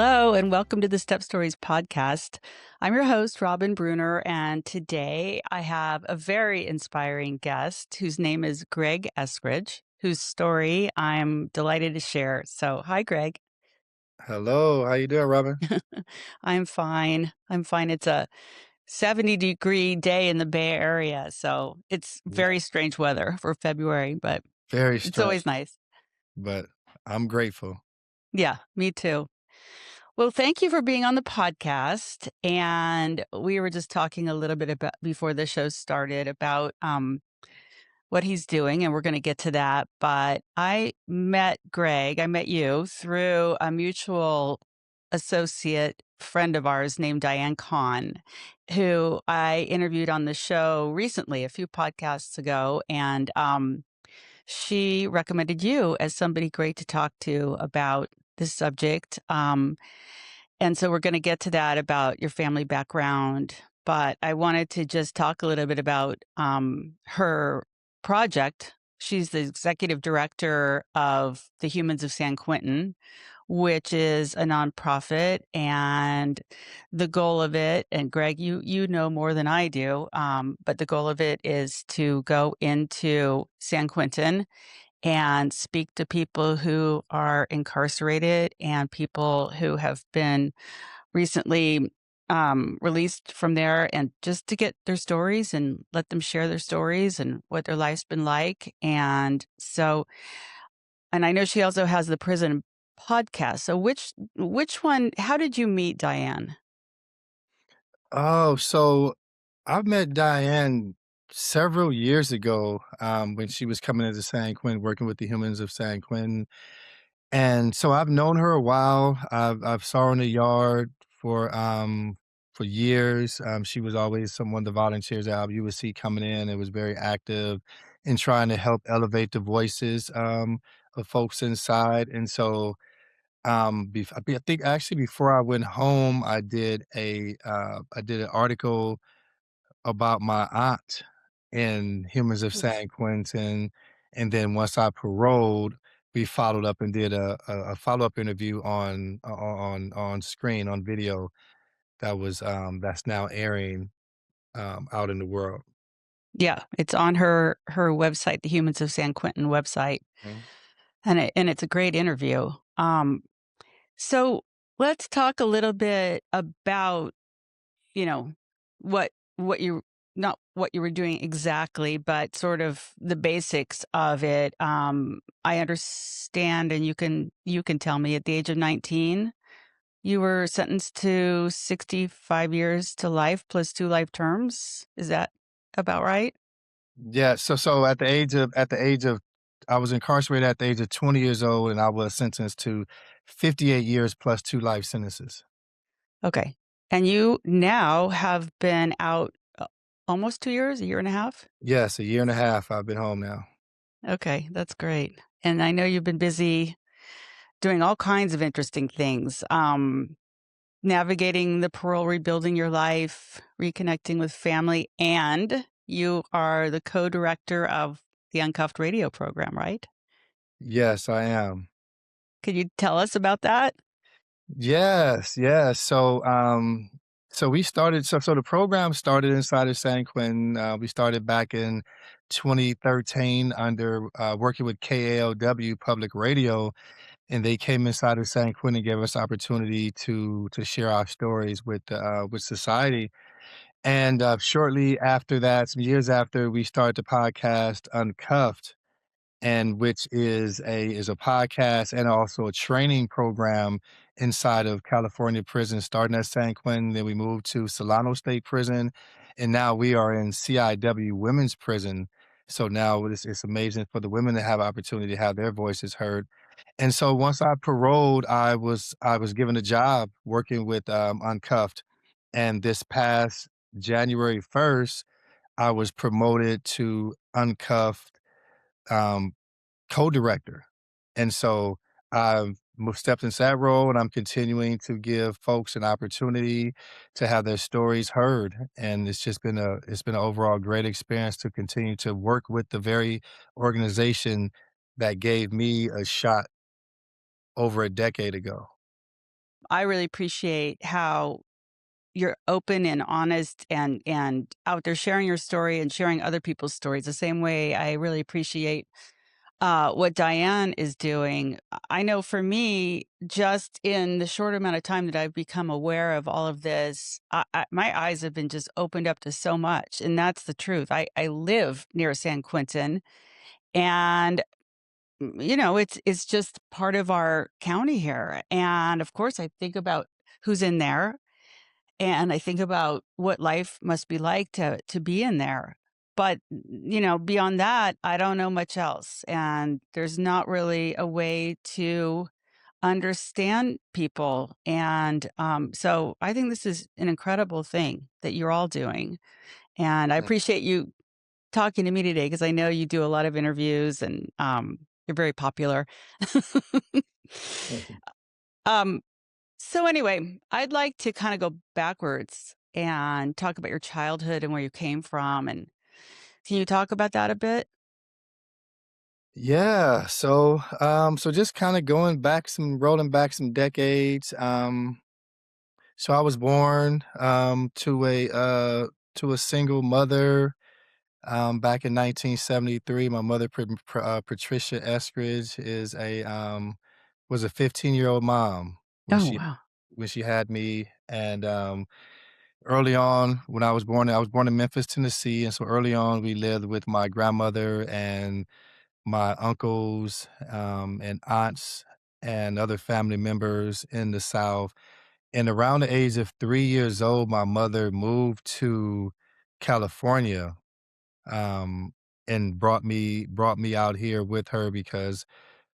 Hello, and welcome to the Step Stories podcast. I'm your host, Robin Breuner, and today I have a very inspiring guest whose name is Greg Eskridge, whose story I'm delighted to share. So, hi, Greg. Hello, how you doing, Robin? I'm fine. I'm fine. It's a 70-degree day in the Bay Area, so it's Yeah, very strange weather for February, but very it's always strange, nice. but I'm grateful. Yeah, me too. Well, thank you for being on the podcast. And we were just talking a little bit about before the show started about what he's doing, and we're going to get to that. But I met you through a mutual associate friend of ours named Diane Kahn, who I interviewed on the show recently, a few podcasts ago. And she recommended you as somebody great to talk to about this subject. And so we're going to get to that about your family background. But I wanted to just talk a little bit about her project. She's the executive director of the Humans of San Quentin, which is a nonprofit. And the goal of it, and Greg, you know more than I do, but the goal of it is to go into San Quentin and speak to people who are incarcerated and people who have been recently released from there, and just to get their stories and let them share their stories and what their life's been like. And so, and I know she also has the prison podcast. So which one, how did you meet Diane? Oh, so I've met Diane several years ago, when she was coming into San Quentin, working with the Humans of San Quentin. And so I've known her a while. I've saw her in the yard for years. She was always someone the volunteers out you would see coming in. It was very active in trying to help elevate the voices of folks inside. And so I think actually before I went home, I did an article about my aunt in Humans of Yes. San Quentin, and then once I paroled, we followed up and did a follow-up interview on screen, on video that's now airing, out in the world. Yeah, it's on her website, the Humans of San Quentin website, Mhm. and it's a great interview. So let's talk a little bit about, you know, what you not what you were doing exactly, but sort of the basics of it. I understand, and you can tell me at the age of 19, you were sentenced to 65 years to life plus 2 life terms. Is that about right? Yeah, so at the age of I was incarcerated at the age of 20 years old, and I was sentenced to 58 years plus 2 life sentences. Okay. And you now have been out almost 2 years, a year and a half? Yes, a year and a half I've been home now. Okay, that's great. And I know you've been busy doing all kinds of interesting things, navigating the parole, rebuilding your life, reconnecting with family, and you are the co-director of the Uncuffed radio program, right? Yes, I am. Could you tell us about that? Yes, yes. So we started so the program started inside of San Quentin. We started back in 2013 under working with KALW Public Radio, and they came inside of San Quentin and gave us opportunity to share our stories with society. And shortly after that, some years after, we started the podcast Uncuffed, and which is a podcast and also a training program inside of California prison, starting at San Quentin. Then we moved to Solano State Prison, and now we are in CIW Women's Prison. So now it's amazing for the women to have opportunity to have their voices heard. And so once I paroled, I was given a job working with Uncuffed, and this past January 1st, I was promoted to Uncuffed um, co-director. And so I've stepped into that role, and I'm continuing to give folks an opportunity to have their stories heard. And it's been an overall great experience to continue to work with the very organization that gave me a shot over a decade ago. I really appreciate how you're open and honest and out there sharing your story and sharing other people's stories. The same way I really appreciate what Diane is doing. I know for me, just in the short amount of time that I've become aware of all of this, my eyes have been just opened up to so much, and that's the truth. I live near San Quentin, and it's just part of our county here. And of course, I think about who's in there, and I think about what life must be like to be in there. But, beyond that, I don't know much else, and there's not really a way to understand people, and, so I think this is an incredible thing that you're all doing, and I Mm, appreciate you talking to me today because I know you do a lot of interviews and, you're very popular. mhm. Um, so anyway, I'd like to kind of go backwards and talk about your childhood and where you came from. And can you talk about that a bit? Yeah, so just kinda going back rolling back some decades, so I was born, to a single mother, back in 1973. My mother, Patricia Eskridge, was a 15-year-old mom when Oh, she wow. when she had me, and, early on, when I was born in Memphis, Tennessee, and so early on, we lived with my grandmother and my uncles, and aunts and other family members in the South. And around the age of 3 years old, my mother moved to California, um, and brought me out here with her because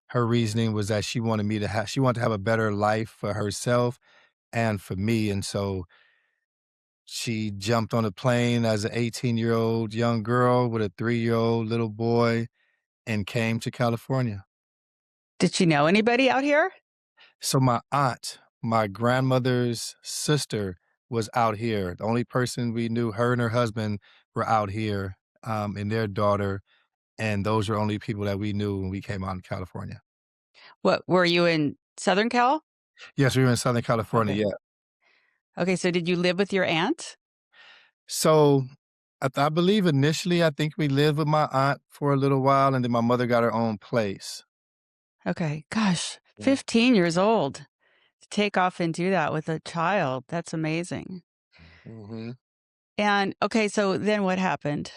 her reasoning was that she wanted to have a better life for herself and for me, and so she jumped on a plane as an 18-year-old young girl with a 3-year-old little boy and came to California. Did she know anybody out here? So my aunt, my grandmother's sister, was out here. The only person we knew, her and her husband were out here, and their daughter, and those were only people that we knew when we came out in California. What, were you in Southern Cal? Yes, we were in Southern California, Okay. yeah. Okay. So did you live with your aunt? So I believe initially, I think we lived with my aunt for a little while, and then my mother got her own place. Okay. Gosh, Mm. 15 years old to take off and do that with a child. That's amazing. Mhm. And okay. So then what happened?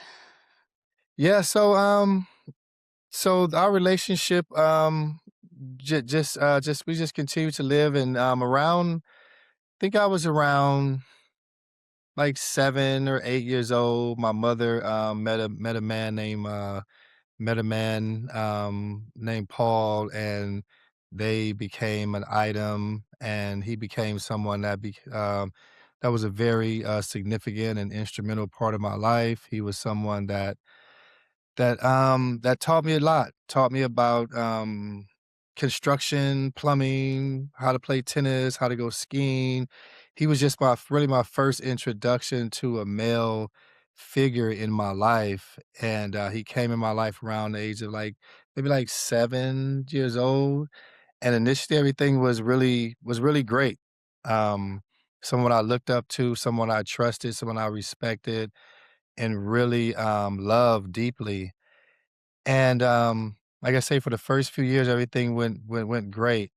Yeah, so our relationship, just we just continued to live, and, around I think I was around, like, 7 or 8 years old. My mother, met a man, named Paul, and they became an item, and he became someone that was a very, significant and instrumental part of my life. He was someone that taught me a lot, taught me about, construction, plumbing, how to play tennis, how to go skiing. He was just really my first introduction to a male figure in my life, and, he came in my life around the age of, like, maybe, like, 7 years old, and initially everything was really great. Um, Someone I looked up to, someone I trusted, someone I respected, and really, loved deeply. And, like I say, for the first few years, everything went great,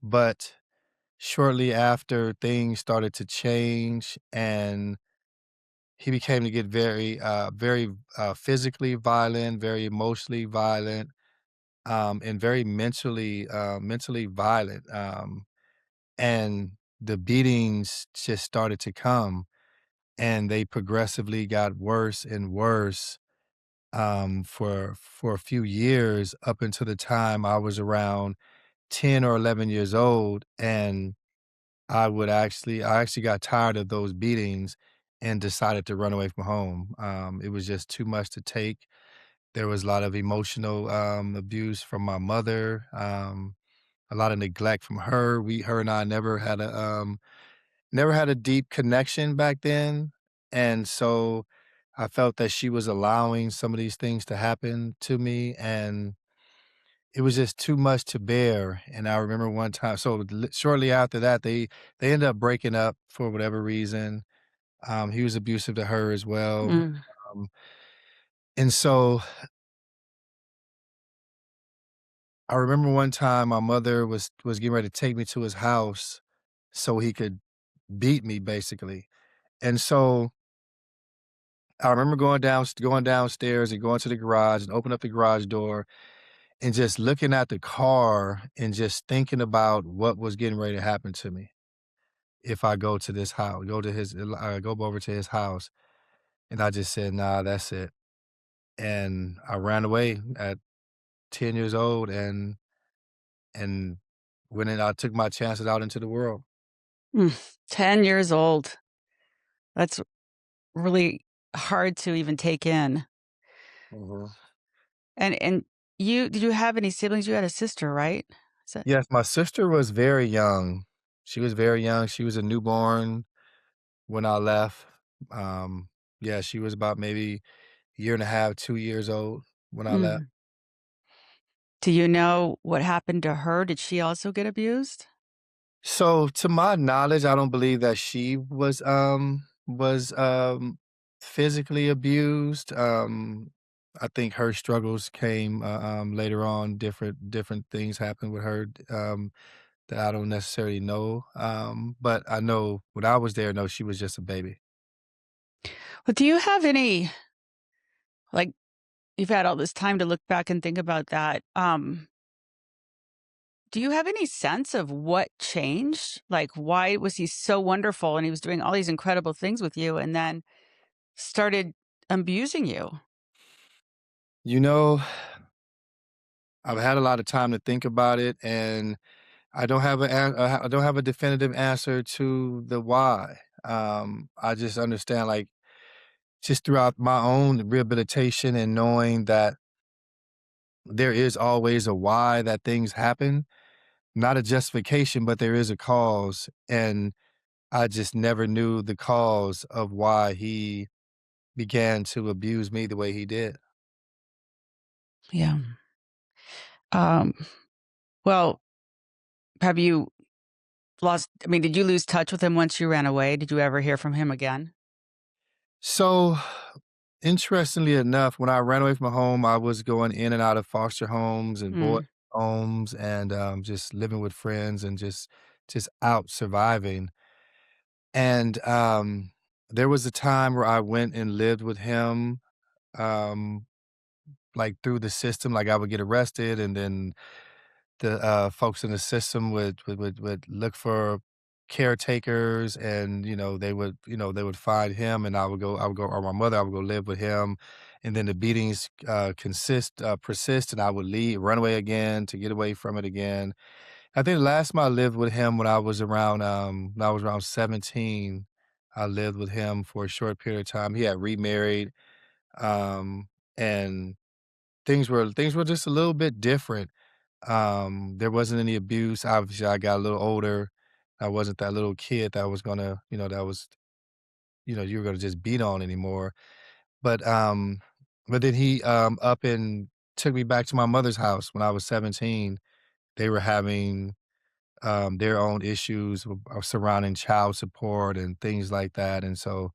but shortly after, things started to change, and he became to get very physically violent, very emotionally violent, and very mentally violent, and the beatings just started to come, and they progressively got worse and worse, for a few years up until the time I was around 10 or 11 years old, and I actually got tired of those beatings and decided to run away from home. It was just too much to take. There was a lot of emotional, abuse from my mother, a lot of neglect from her. Her and I never had a deep connection back then, and so I felt that she was allowing some of these things to happen to me, and it was just too much to bear, and I remember one time shortly after that, they ended up breaking up for whatever reason. He was abusive to her as well, Mm. um, and so I remember one time my mother was getting ready to take me to his house so he could beat me, basically, and so I remember going downstairs and going to the garage and open up the garage door and just looking at the car and just thinking about what was getting ready to happen to me if I go to this house, go over to his house. And I just said, nah, that's it. And I ran away at 10 years old and went and I took my chances out into the world. Mm. 10 years old. That's really hard to even take in. Mhm. And you did you have any siblings? You had a sister, right? Is that Yes, my sister was very young. She was very young. She was a newborn when I left. Um, yeah, she was about maybe a year and a half, 2 years old when I left. mm. Do you know what happened to her? Did she also get abused? So, to my knowledge, I don't believe that she was physically abused. I think her struggles came later on. Different things happened with her that I don't necessarily know. But I know when I was there, no, she was just a baby. Well, do you have any like you've had all this time to look back and think about that. Do you have any sense of what changed? Like why was he so wonderful and he was doing all these incredible things with you and then started abusing you? You know, I've had a lot of time to think about it, and I don't have a definitive answer to the why. I just understand, like, just throughout my own rehabilitation and knowing that there is always a why that things happen, not a justification, but there is a cause. And I just never knew the cause of why he began to abuse me the way he did. Yeah. Um, well, have you I mean, did you lose touch with him once you ran away? Did you ever hear from him again? So, interestingly enough, when I ran away from home, I was going in and out of foster homes and boy Mm. homes and just living with friends and just out surviving. And there was a time where I went and lived with him, um, like through the system. Like I would get arrested, and then the folks in the system would look for caretakers, and they would find him, and I would go, or my mother, I would go live with him, and then the beatings persist, and I would leave, run away again to get away from it again. I think the last time I lived with him when I was around 17, I lived with him for a short period of time. He had remarried, um, and things were just a little bit different. There wasn't any abuse. Obviously, I got a little older. I wasn't that little kid that was gonna, you were gonna just beat on anymore. But but then he up and took me back to my mother's house when I was 17. They were having their own issues surrounding child support and things like that. And so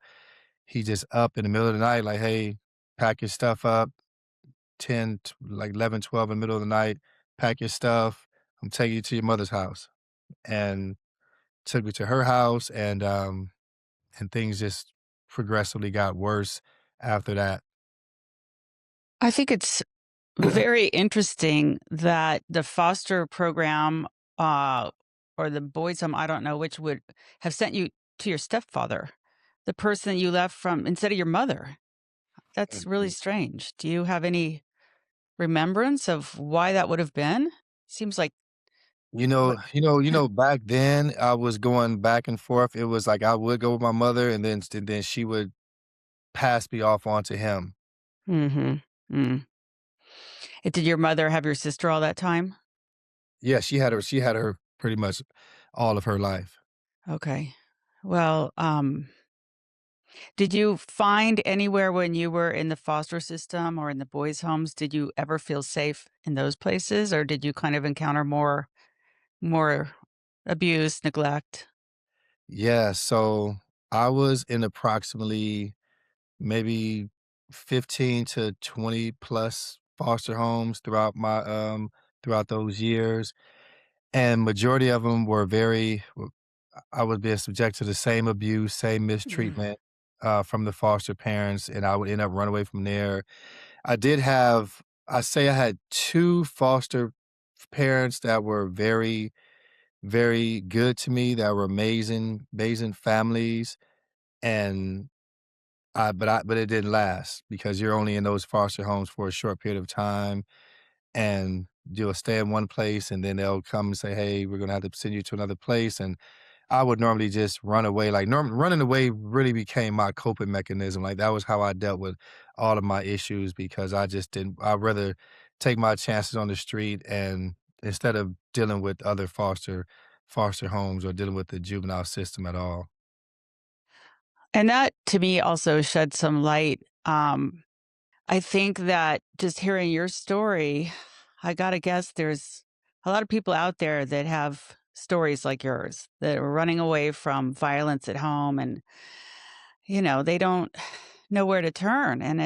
he just up in the middle of the night, like, hey, pack your stuff up, 11, 12 in the middle of the night, pack your stuff. I'm taking you to your mother's house. And took me to her house and things just progressively got worse after that. I think it's very interesting that the foster program, uh, or the boys' home, I don't know which would have sent you to your stepfather, the person you left from instead of your mother. That's really Mhm. strange. Do you have any remembrance of why that would have been? Seems like what Back then I was going back and forth. It was like I would go with my mother and then she would pass me off onto him. Mhm. Mm. Did your mother have your sister all that time? Yeah, she had her pretty much all of her life. Okay. Well, Did you find anywhere when you were in the foster system or in the boys' homes, did you ever feel safe in those places, or did you kind of encounter more abuse, neglect? Yeah, so I was in approximately maybe 15 to 20 plus foster homes throughout those years, and majority of them were I was being subject to the same abuse, same Mm, mistreatment, from the foster parents, and I would end up run away from there. I did have I say I had 2 foster parents that were very, very good to me, that were amazing, amazing families, and but it didn't last because you're only in those foster homes for a short period of time, and you'll stay in one place, and then they'll come and say, "Hey, we're gonna have to send you to another place," and I would normally just run away, like, running away really became my coping mechanism, like, that was how I dealt with all of my issues because I just didn't I'd rather take my chances on the street and instead of dealing with other foster homes or dealing with the juvenile system at all. and that to me also shed some light. I think that just hearing your story, I gotta guess there's a lot of people out there that have stories like yours that are running away from violence at home and, they don't know where to turn and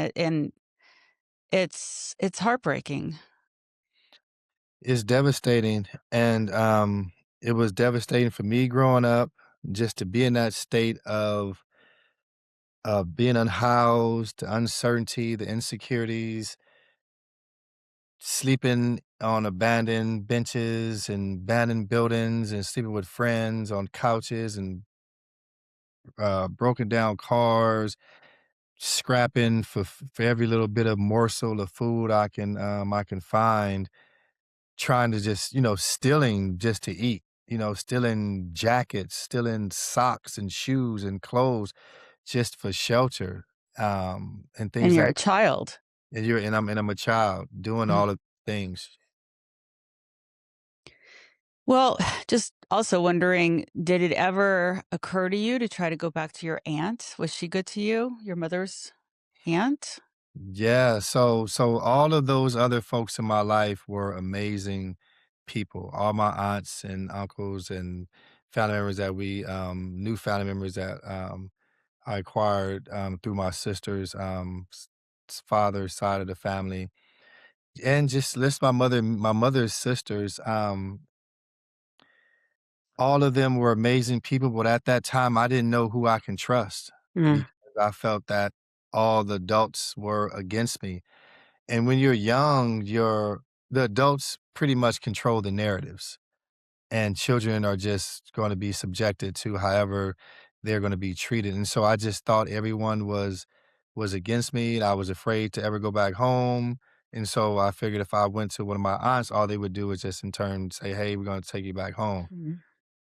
it's heartbreaking. It's devastating, and, it was devastating for me growing up just to be in that state of being unhoused, the uncertainty, the insecurities, sleeping on abandoned benches and abandoned buildings and sleeping with friends on couches and, broken down cars, scrapping for every little bit of morsel of food I can find. Trying to just, stealing just to eat, stealing jackets, stealing socks and shoes and clothes just for shelter, and And things you're like a child. I'm a child doing Mm. all of things. Well, just also wondering, did it ever occur to you to try to go back to your aunt? Was she good to you? Your mother's aunt? Yeah, so all of those other folks in my life were amazing people. All my aunts and uncles and family members that new family members that, I acquired, through my sister's, father's side of the family, and just list my mother's sisters, all of them were amazing people, but at that time, I didn't know who I can trust Mm. because I felt that all the adults were against me, and when you're young, the adults pretty much control the narratives. And children are just gonna be subjected to however they're gonna be treated, and so I just thought everyone was against me, and I was afraid to ever go back home, and so I figured if I went to one of my aunts, all they would do is just in turn say, "Hey, we're gonna take you back home." Mhm.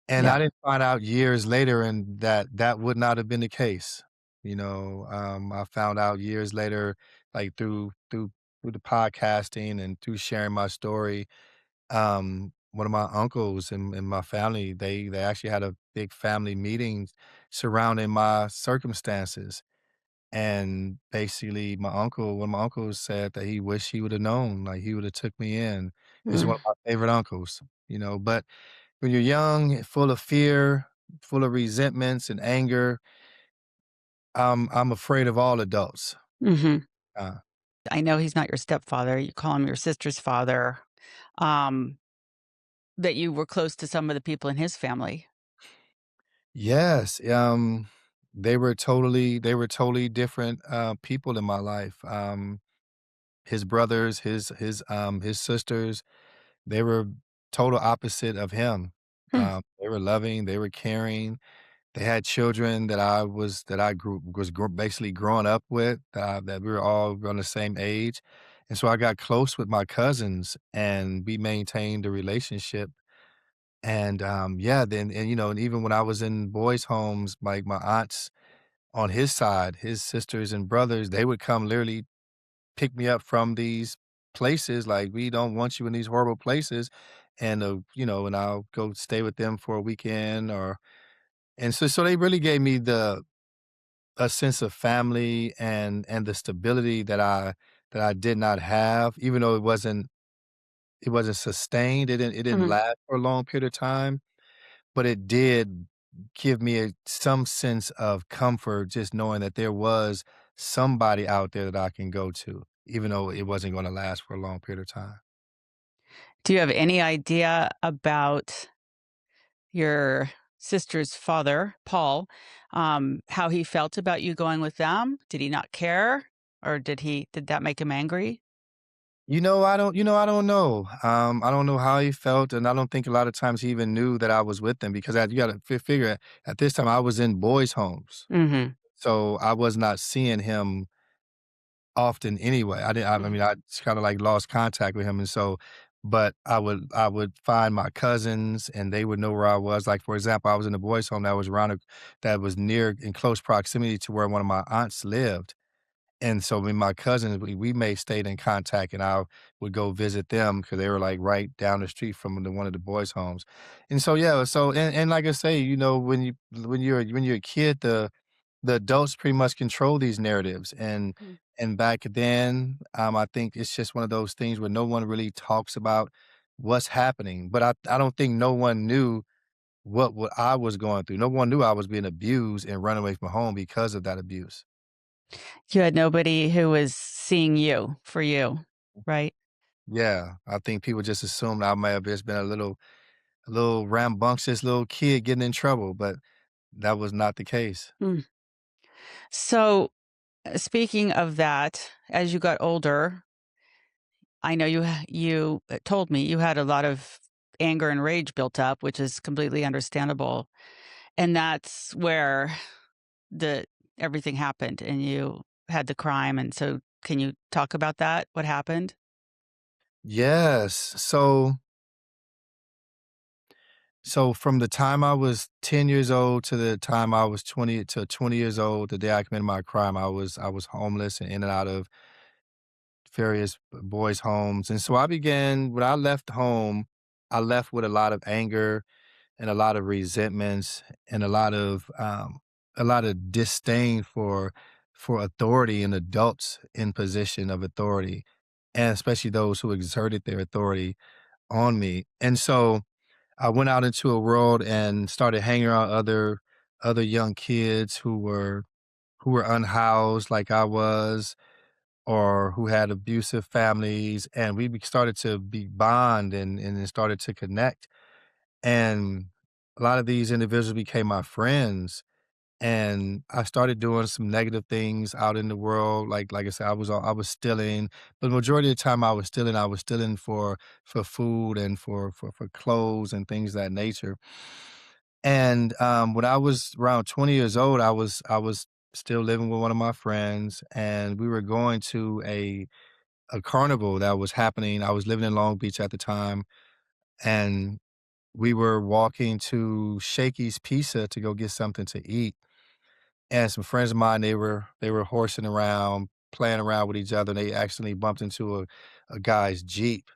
And Yeah. I didn't find out years later and that would not have been the case, I found out years later, like, through the podcasting and through sharing my story, one of my uncles and my family, they actually had a big family meeting surrounding my circumstances, and basically one of my uncles said that he wished he woulda known, like, he woulda took me in. He's one Mm. of my favorite uncles, but when you're young, full of fear, full of resentments and anger, I'm afraid of all adults. Mhm. Uh I know he's not your stepfather, you call him your sister's father, um, that you were close to some of the people in his family. Yes, they were totally different, people in my life, his brothers, his sisters, they were total opposite of him. Hmm. They were loving, they were caring, they had children that I grew was gr basically growing up with, that we were all around the same age, and so I got close with my cousins, and we maintained a relationship, and, yeah, and even when I was in boys' homes, like, my aunts on his side, his sisters and brothers, they would come literally pick me up from these places, like, "We don't want you in these horrible places," and I'll go stay with them for a weekend or and so they really gave me a sense of family and the stability that I did not have, even though it wasn't sustained, it didn't Mhm. last for a long period of time, but it did give me some sense of comfort just knowing that there was somebody out there that I can go to, even though it wasn't gonna last for a long period of time. Do you have any idea about your sister's father, Paul, how he felt about you going with them? Did he not care, or did that make him angry? I don't know. I don't know how he felt, and I don't think a lot of times he even knew that I was with them because you gotta figure at this time I was in boys' homes, Mhm. so I was not seeing him often anyway. I Mm. mean, I just kinda, like, lost contact with him, and so but I would find my cousins, and they would know where I was. Like, for example, I was in a boys' home that was that was near in close proximity to where one of my aunts lived, and so me and my cousins, we may stayed in contact, and I would go visit them because they were, like, right down the street from one of the boys' homes. And so, yeah, so and like I say, when you're a kid, the adults pretty much control these narratives, Mm. and back then, I think it's just one of those things where no one really talks about what's happening, but I don't think no one knew what I was going through. No one knew I was being abused and run away from home because of that abuse. You had nobody who was seeing you for you, right? Yeah, I think people just assumed I may have just been a little rambunctious little kid getting in trouble, but that was not the case. Mm. So, speaking of that, as you got older, I know you told me you had a lot of anger and rage built up, which is completely understandable, and that's where the everything happened, and you had the crime, and so can you talk about that? What happened? Yes. So from the time I was 10 years old to the time I was 20 years old, the day I committed my crime, I was homeless and in and out of various boys' homes. And so when I left home, I left with a lot of anger and a lot of resentments and a lot of disdain for authority and adults in position of authority, and especially those who exerted their authority on me. And so I went out into a world and started hanging around other young kids who were unhoused like I was, or who had abusive families, and started to be bond and then started to connect. And a lot of these individuals became my friends, and I started doing some negative things out in the world. Like I said, I was stealing, but the majority of the time I was stealing for food and for clothes and things of that nature. And when I was around 20 years old, I was still living with one of my friends, and we were going to a carnival that was happening. I was living in Long Beach at the time, and we were walking to Shakey's Pizza to go get something to eat. And some friends of mine, they were horsing around, playing around with each other, and they accidentally bumped into a guy's Jeep.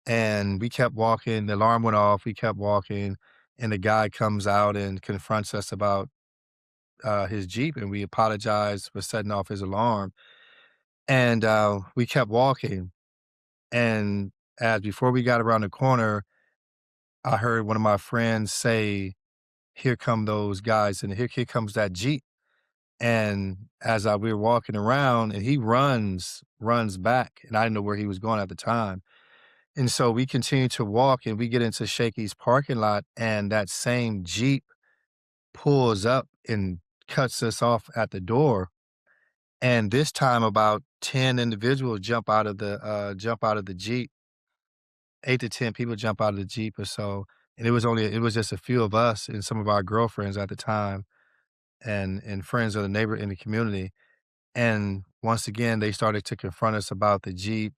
And we kept walking, the alarm went off, we kept walking, and the guy comes out and confronts us about his Jeep, and we apologized for setting off his alarm. And we kept walking. And as before we got around the corner, I heard one of my friends say, "Here come those guys, and here comes that Jeep." And we were walking around, and he runs back, and I didn't know where he was going at the time. And so we continue to walk, and we get into Shakey's parking lot, and that same Jeep pulls up and cuts us off at the door. And this time, about 10 individuals jump out of the Jeep. 8 to 10 people jump out of the Jeep or so. And it was just a few of us and some of our girlfriends at the time, and friends of the neighbor in the community. And once again, they started to confront us about the Jeep,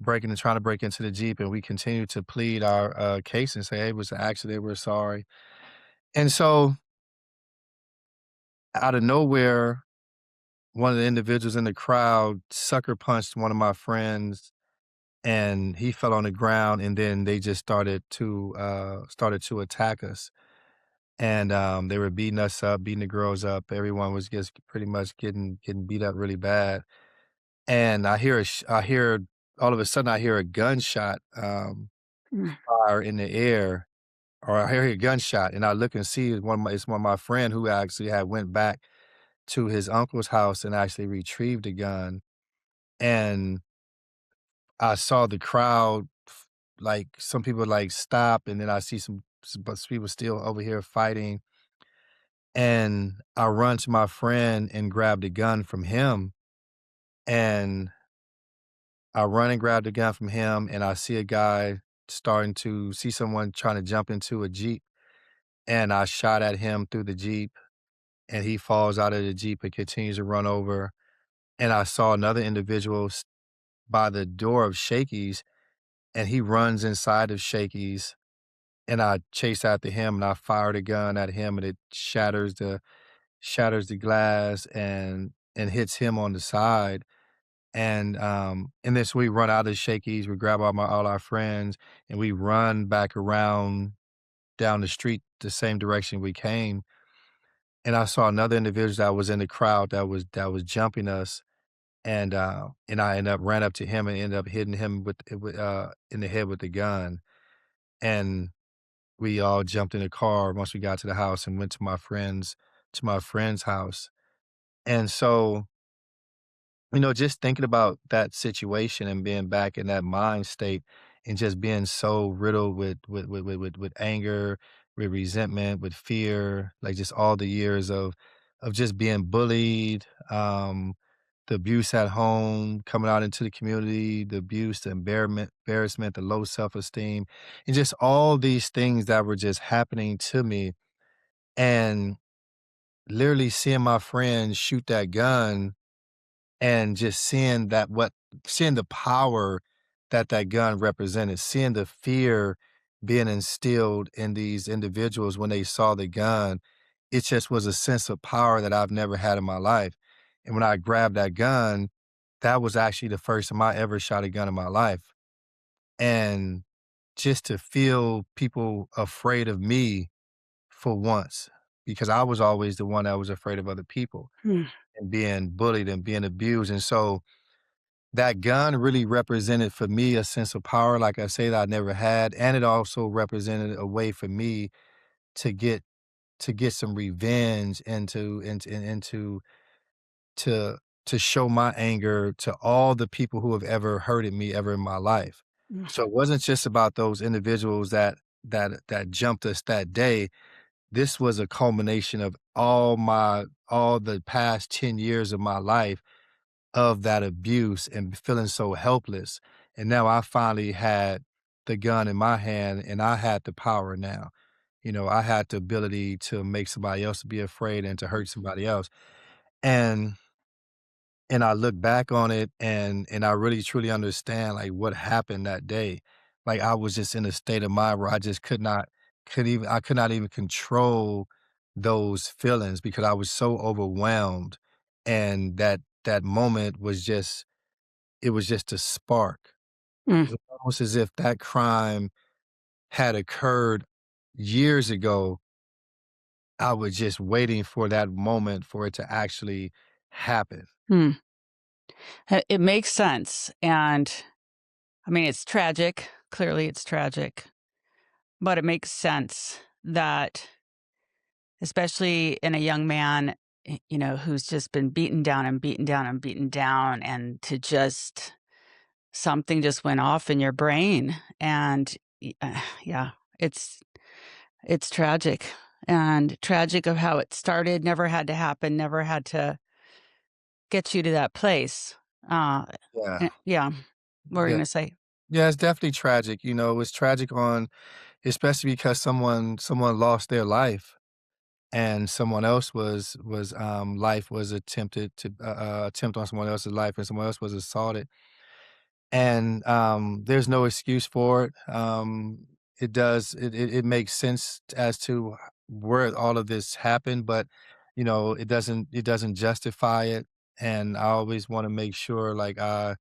trying to break into the Jeep, and we continued to plead our, case and say, "Hey, it was an accident, we're sorry." And so, out of nowhere, one of the individuals in the crowd sucker punched one of my friends, and he fell on the ground, and then they just started to attack us. and, they were beating us up, beating the girls up. Everyone was just pretty much getting beat up really bad, and I hear all of a sudden, I hear a gunshot, Mm, fire in the air, or I hear a gunshot, and I look and see it's one of my friend who actually had went back to his uncle's house and actually retrieved a gun, and I saw the crowd, like, some people, like, stop, and then I see some but people still over here fighting, and I run to my friend and grab the gun from him, and I run and grab the gun from him, and I see a guy starting to see someone trying to jump into a Jeep, and I shot at him through the Jeep, and he falls out of the Jeep and continues to run over, and I saw another individual by the door of Shakey's, and he runs inside of Shakey's, and I chase after him, and I fired a gun at him, and it shatters the glass and hits him on the side, and this we run out of Shakey's, we grab all our friends, and we run back around down the street the same direction we came, and I saw another individual that was in the crowd that was jumping us, and I ended up ran up to him and ended up hitting him in the head with the gun, and we all jumped in the car once we got to the house and went to my friend's house, and so, just thinking about that situation and being back in that mind state and just being so riddled with anger, with resentment, with fear, like just all the years of just being bullied, the abuse at home, coming out into the community, the abuse, the embarrassment, the low self-esteem, and just all these things that were just happening to me. And literally seeing my friend shoot that gun and just seeing the power that that gun represented, seeing the fear being instilled in these individuals when they saw the gun, it just was a sense of power that I've never had in my life. And when I grabbed that gun, that was actually the first time I ever shot a gun in my life. And just to feel people afraid of me for once, because I was always the one that was afraid of other people mm, and being bullied and being abused. And so that gun really represented for me a sense of power, like I say, that I never had, and it also represented a way for me to get some revenge and to to show my anger to all the people who have ever hurted me ever in my life. mm, So it wasn't just about those individuals that jumped us that day. This was a culmination of all the past 10 years of my life of that abuse and feeling so helpless. And now I finally had the gun in my hand and I had the power now. I had the ability to make somebody else be afraid and to hurt somebody else. And and I look back on it and I really truly understand like what happened that day. Like I was just in a state of mind where I could not even control those feelings because I was so overwhelmed. And that moment was just it was just a spark. mm, It was almost as if that crime had occurred years ago. I was just waiting for that moment for it to actually happen. mm. It makes sense, and, I mean, it's tragic, clearly it's tragic, but it makes sense that especially in a young man, who's just been beaten down and beaten down and beaten down, and to just something just went off in your brain, and yeah, it's tragic, and tragic of how it started, never had to happen, never had to get you to that place. Uh, Yeah. yeah, what were you Yeah. gonna say? Yeah, it's definitely tragic. It's tragic on especially because someone lost their life and someone else life was attempted to attempt on someone else's life and someone else was assaulted. And there's no excuse for it. It makes sense as to where all of this happened, but it doesn't justify it. And I always want to make sure like I'm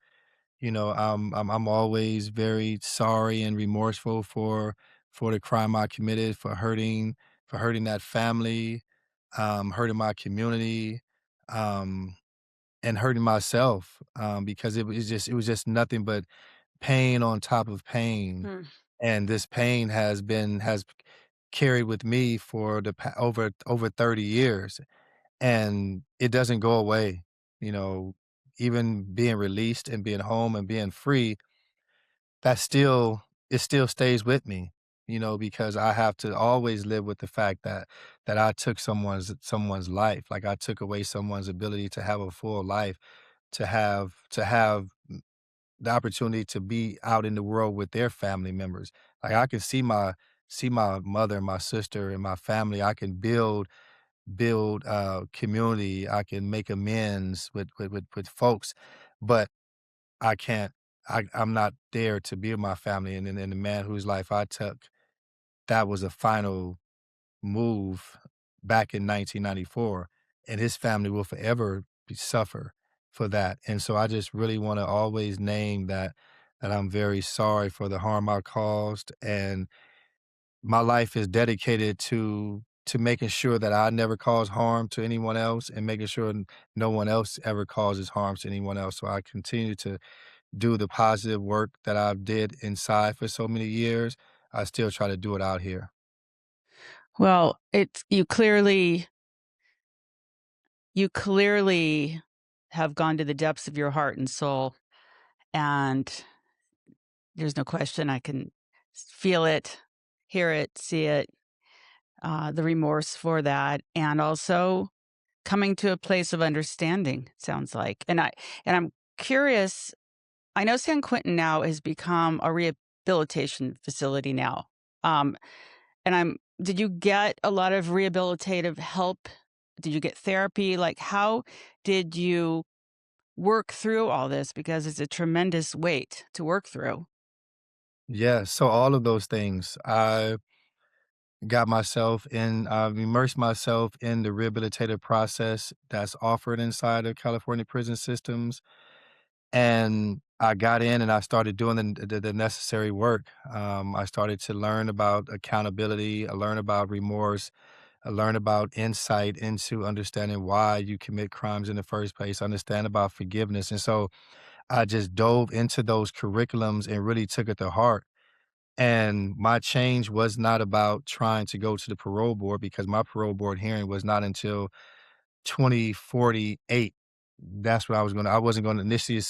always very sorry and remorseful for the crime I committed, for hurting for hurting that family, hurting my community, um, and hurting myself, because it was just nothing but pain on top of pain, Mm. and this pain has carried with me for over 30 years, and it doesn't go away, you know, even being released and being home and being free, that still it still stays with me, because I have to always live with the fact that I took someone's life, like, I took away someone's ability to have a full life, to have the opportunity to be out in the world with their family members. Like, I can see my mother and my sister and my family. I can build community. I can make amends with folks, but I can't I'm not there to be with my family, and the man whose life I took, that was a final move back in 1994, and his family will forever suffer for that, and so I just really wanna always name that I'm very sorry for the harm I caused, and my life is dedicated to making sure that I never cause harm to anyone else and making sure no one else ever causes harm to anyone else, so I continue to do the positive work that I did inside for so many years. I still try to do it out here. Well, it's you clearly have gone to the depths of your heart and soul, and there's no question I can feel it, hear it, see it, the remorse for that, and also coming to a place of understanding, sounds like. And I'm curious, I know San Quentin now has become a rehabilitation facility now. Um, and I'm did you get a lot of rehabilitative help? Did you get therapy? Like, how did you work through all this? Because it's a tremendous weight to work through. Yeah, so all of those things. I've immersed myself in the rehabilitative process that's offered inside of California prison systems. And I got in and I started doing the necessary work. I started to learn about accountability. I learned about remorse. I learned about insight into understanding why you commit crimes in the first place, understand about forgiveness. And so I just dove into those curriculums and really took it to heart. And my change was not about trying to go to the parole board because my parole board hearing was not until 2048. That's what I wasn't gonna initially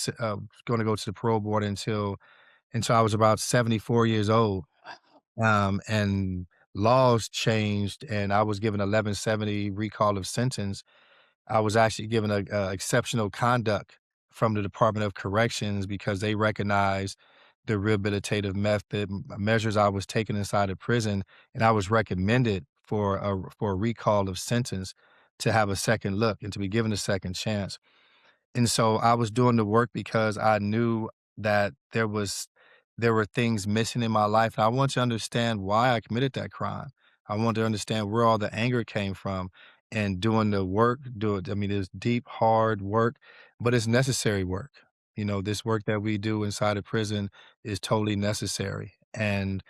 gonna go to the parole board until I was about 74 years old. And laws changed and I was given 1170 recall of sentence. I was actually given a exceptional conduct from the Department of Corrections because they recognized the rehabilitative measures I was taking inside of prison, and I was recommended for a recall of sentence to have a second look and to be given a second chance. And so I was doing the work because I knew that there were things missing in my life, and I want to understand why I committed that crime. I want to understand where all the anger came from and doing the work, it's deep, hard work, but it's necessary work. This work that we do inside of prison is totally necessary. And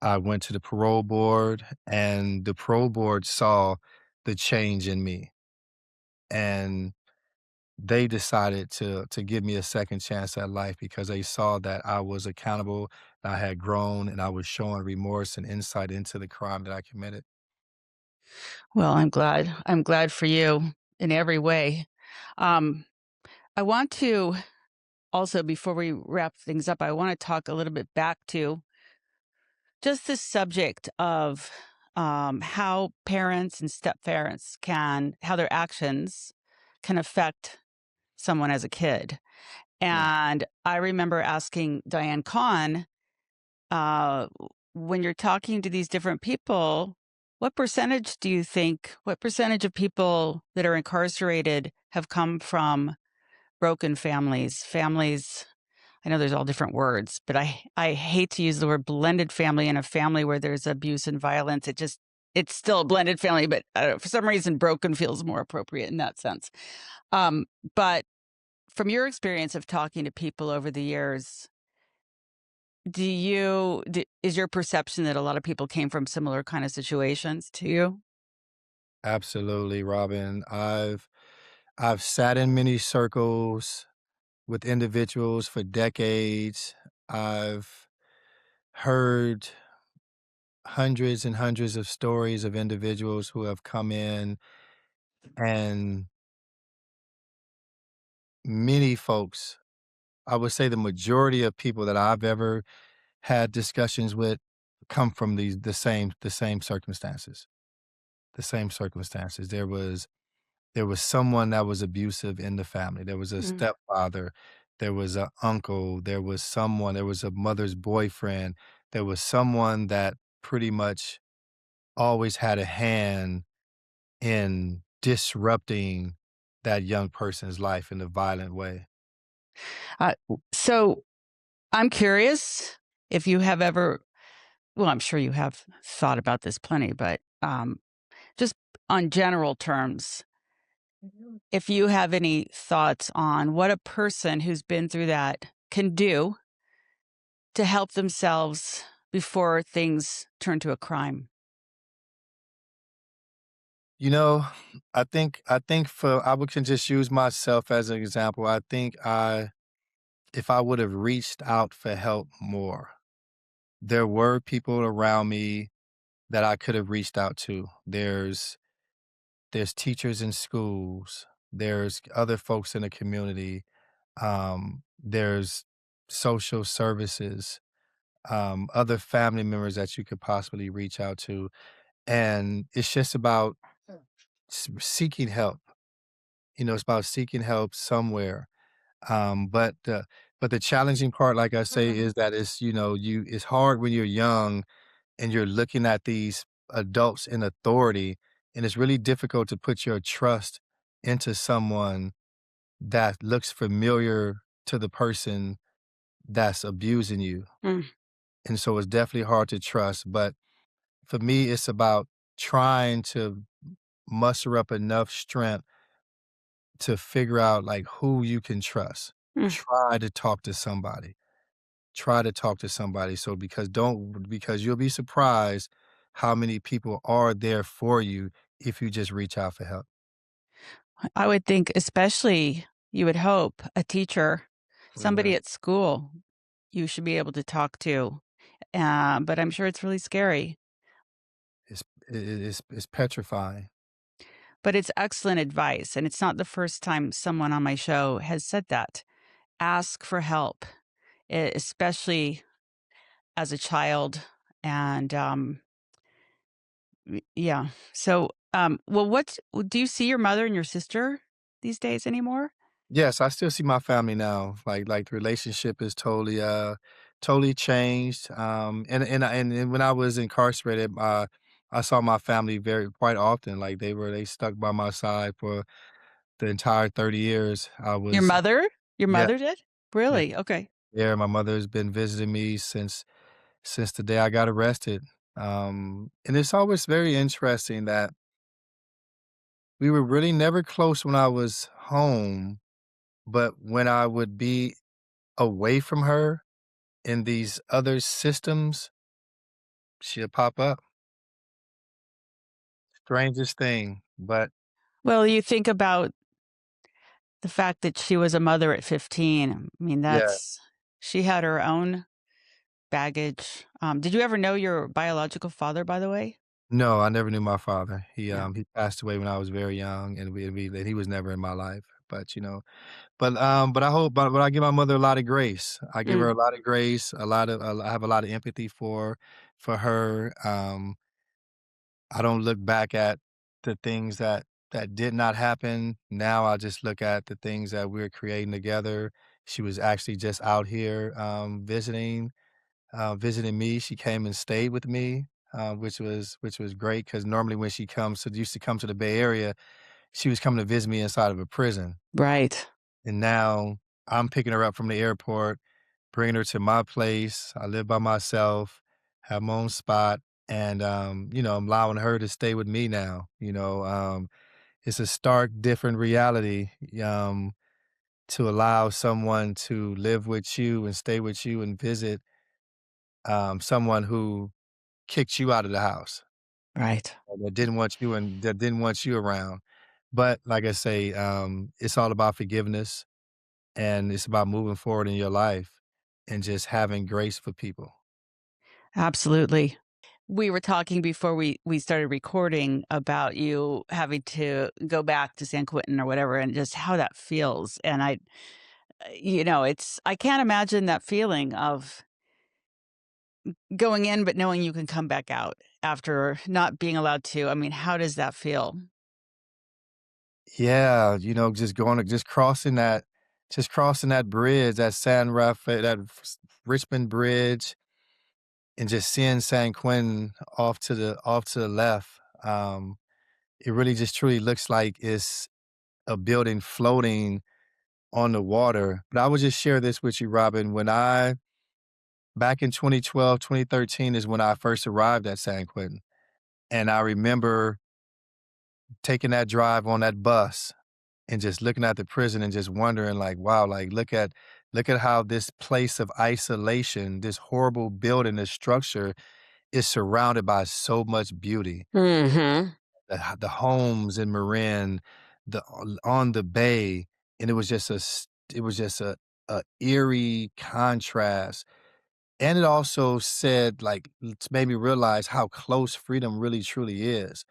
I went to the parole board, and the parole board saw the change in me. And they decided to give me a second chance at life because they saw that I was accountable, I had grown, and I was showing remorse and insight into the crime that I committed. Well, I'm glad. I'm glad for you in every way. Um, I want to also, before we wrap things up, I want to talk a little bit back to just the subject of how parents and step parents how their actions can affect someone as a kid. Yeah. And I remember asking Diane Kahn, uh, when you're talking to these different people, what percentage of people that are incarcerated have come from broken families? Families, I know there's all different words, but I hate to use the word blended family in a family where there's abuse and violence. It's still a blended family, but I don't know, for some reason, broken feels more appropriate in that sense. Um, but from your experience of talking to people over the years, is your perception that a lot of people came from similar kind of situations to you? Absolutely, Robin. I've sat in many circles with individuals for decades. I've heard hundreds and hundreds of stories of individuals who have come in, and many folks, I would say the majority of people that I've ever had discussions with come from the same circumstances. The same circumstances. There was someone that was abusive in the family. There was a Mm. stepfather, there was an uncle, there was a mother's boyfriend, there was someone that pretty much always had a hand in disrupting that young person's life in a violent way. Uh, so I'm curious if you have ever, well, I'm sure you have thought about this plenty, but just on general terms, if you have any thoughts on what a person who's been through that can do to help themselves before things turn to a crime. You know, I think for I would can just use myself as an example. I think I if I would have reached out for help more, there were people around me that I could have reached out to. There's teachers in schools, there's other folks in the community, there's social services, other family members that you could possibly reach out to, and it's just about seeking help. It's about seeking help somewhere. But the challenging part, like I say, is that it's hard when you're young and you're looking at these adults in authority, and it's really difficult to put your trust into someone that looks familiar to the person that's abusing you. Mm, And so it's definitely hard to trust. But for me, it's about trying to muster up enough strength to figure out like who you can trust. mm. Try to talk to somebody. Try to talk to somebody. So because you'll be surprised how many people are there for you if you just reach out for help. I would think, especially, you would hope a teacher, Yeah. somebody at school, you should be able to talk to. But I'm sure it's really scary. It's petrifying. But it's excellent advice. And it's not the first time someone on my show has said that. Ask for help, especially as a child. And yeah. So, well, do you see your mother and your sister these days anymore? Yes, I still see my family now. Like the relationship is totally changed. And when I was incarcerated, I saw my family very quite often. Like they stuck by my side for the entire 30 years. I Your was mother? Your Yeah, mother did? yeah, Really? Okay. yeah. My mother's been visiting me since the day I got arrested. And it's always very interesting that we were really never close when I was home, but when I would be away from her in these other systems, she'll pop up. Strangest thing, but Well, you think about the fact that she was a mother at 15. I mean, yeah. she had her own baggage. Did you ever know your biological father, by the way? No, I never knew my father. He, Yeah. um, he passed away when I was very young, and he was never in my life, but but I give my mother a lot of grace. I give her Mm, a lot of grace, I have a lot of empathy for her. I don't look back at the things that did not happen. Now I just look at the things that we're creating together. She was actually just out here, visiting me. She came and stayed with me, which was great because normally when she used to come to the Bay Area, she was coming to visit me inside of a prison. right. And now I'm picking her up from the airport, bringing her to my place. I live by myself, have my own spot, and I'm allowing her to stay with me now. It's a stark different reality. To allow someone to live with you and stay with you and visit. someone who kicked you out of the house, Right. that didn't want you around. But like I say, it's all about forgiveness, and it's about moving forward in your life and just having grace for people. Absolutely. We were talking before we started recording about you having to go back to San Quentin or whatever and just how that feels. And it's I can't imagine that feeling of going in but knowing you can come back out after not being allowed to. I mean, how does that feel? Yeah, just crossing that bridge, that San Rafael, Richmond Bridge, and just seeing San Quentin off to the left. It really just truly looks like it's a building floating on the water. But I would just share this with you, Robin. Back in 2012, 2013 is when I first arrived at San Quentin. And I remember taking that drive on that bus and just looking at the prison and just wondering like, wow, like look at how this place of isolation, this horrible building, this structure is surrounded by so much beauty. Mhm. The homes in Marin, on the bay, and it was just a eerie contrast. And it also said, like, it's made me realize how close freedom really truly is.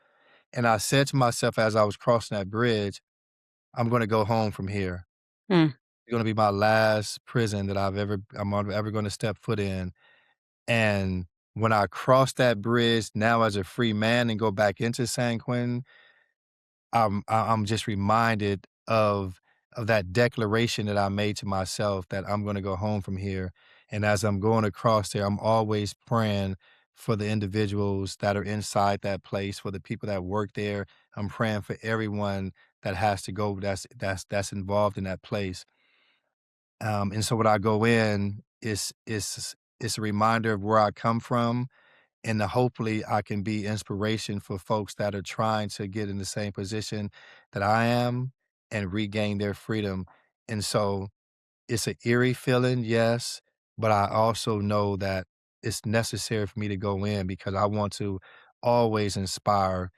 And I said to myself as I was crossing that bridge, I'm gonna go home from here. Mm. It's gonna be my last prison that I'm ever gonna step foot in. And when I cross that bridge now as a free man and go back into San Quentin, I'm just reminded of that declaration that I made to myself that I'm gonna go home from here, and as I'm going across there, I'm always praying for the individuals that are inside that place, for the people that work there. I'm praying for everyone that has to go that's involved in that place. And so when I go in, it's a reminder of where I come from, and hopefully I can be inspiration for folks that are trying to get in the same position that I am and regain their freedom. And so it's an eerie feeling, yes, but I also know that it's necessary for me to go in because I want to always inspire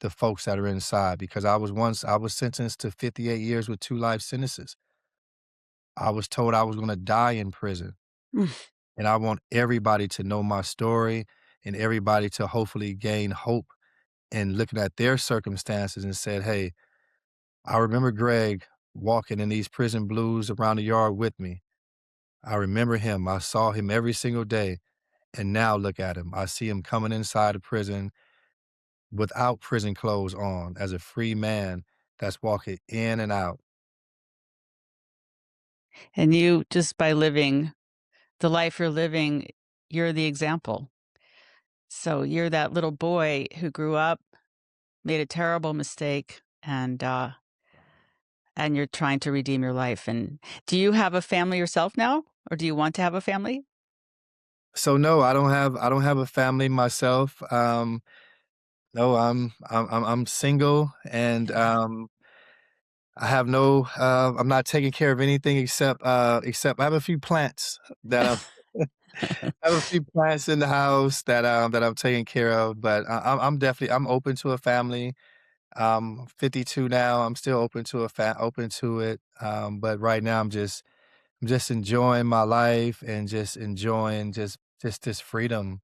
the folks that are inside because I was sentenced to 58 years with 2 life sentences. I was told I was going to die in prison. Mm. And I want everybody to know my story and everybody to hopefully gain hope in looking at their circumstances and said, "Hey, I remember Greg walking in these prison blues around the yard with me. I remember him. I saw him every single day. And now look at him. I see him coming inside the prison without prison clothes on as a free man that's walking in and out." And you just by living the life you're living, you're the example. So you're that little boy who grew up, made a terrible mistake, and you're trying to redeem your life. And do you have a family yourself now, or do you want to have a family? So no, I don't have a family myself. No, I'm single and I have no, I'm not taking care of anything except I have a few plants that I have a few plants in the house that I'm taking care of, but I'm definitely I'm open to a family. I'm 52 now. I'm still open to it. But right now I'm just enjoying my life and just enjoying just this freedom.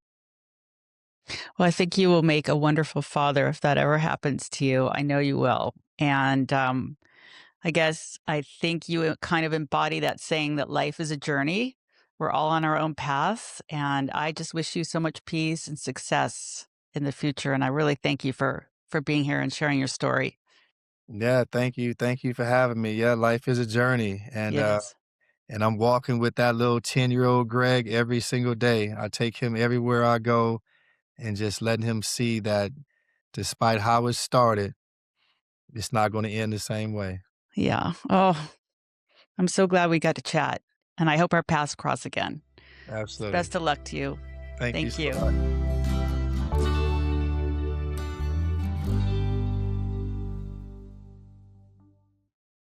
Well, I think you will make a wonderful father if that ever happens to you. I know you will. And I guess I think you kind of embody that saying that life is a journey. We're all on our own paths. And I just wish you so much peace and success in the future. And I really thank you for being here and sharing your story. Yeah, thank you. Thank you for having me. Yeah, life is a journey Yes. and I'm walking with that little 10-year-old Greg every single day. I take him everywhere I go and just letting him see that despite how it started, it's not gonna end the same way. Yeah. Oh, I'm so glad we got to chat. And I hope our paths cross again. Absolutely. Best of luck to you. Thank you Thank so you. much.